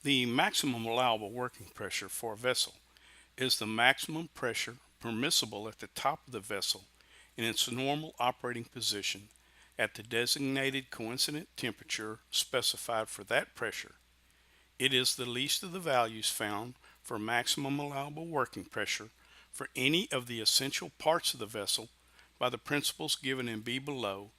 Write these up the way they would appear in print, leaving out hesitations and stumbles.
The maximum allowable working pressure for a vessel is the maximum pressure permissible at the top of the vessel in its normal operating position at the designated coincident temperature specified for that pressure. It is the least of the values found for maximum allowable working pressure for any of the essential parts of the vessel by the principles given in B below,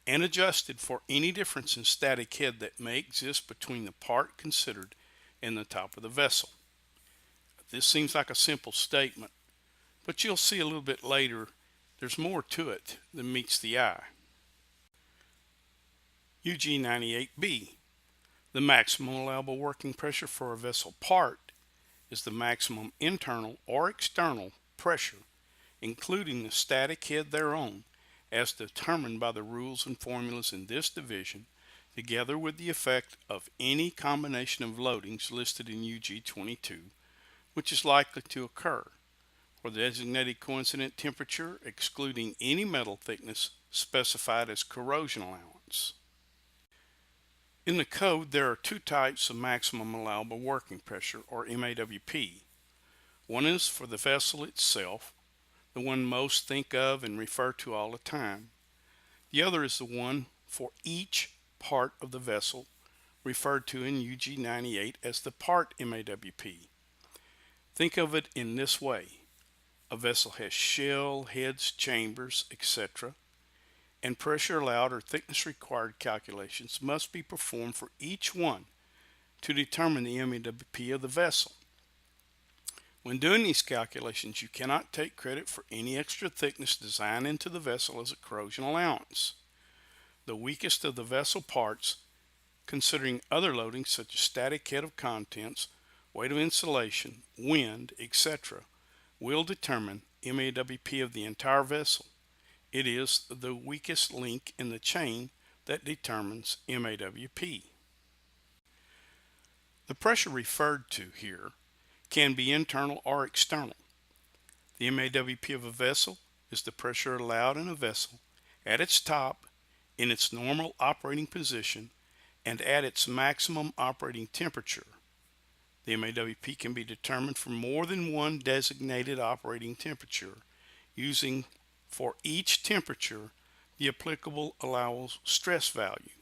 and adjusted for any difference in static head that may exist between the part considered and the top of the vessel. This seems like a simple statement, but you'll see a little bit later there's more to it than meets the eye. UG98B. The maximum allowable working pressure for a vessel part is the maximum internal or external pressure, including the static head thereon, as determined by the rules and formulas in this division, together with the effect of any combination of loadings listed in UG22, which is likely to occur, or the designated coincident temperature, excluding any metal thickness specified as corrosion allowance. In the code, there are two types of maximum allowable working pressure, or MAWP. One is for the vessel itself, the one most think of and refer to all the time. The other is the one for each part of the vessel, referred to in UG98 as the part MAWP. Think of it in this way. A vessel has shell, heads, chambers, etc., and pressure allowed or thickness required calculations must be performed for each one to determine the MAWP of the vessel. When doing these calculations, you cannot take credit for any extra thickness designed into the vessel as a corrosion allowance. The weakest of the vessel parts, considering other loadings such as static head of contents, weight of insulation, wind, etc., will determine MAWP of the entire vessel. It is the weakest link in the chain that determines MAWP. The pressure referred to here can be internal or external. The MAWP of a vessel is the pressure allowed in a vessel at its top, in its normal operating position, and at its maximum operating temperature. The MAWP can be determined from more than one designated operating temperature, using for each temperature the applicable allowable stress value.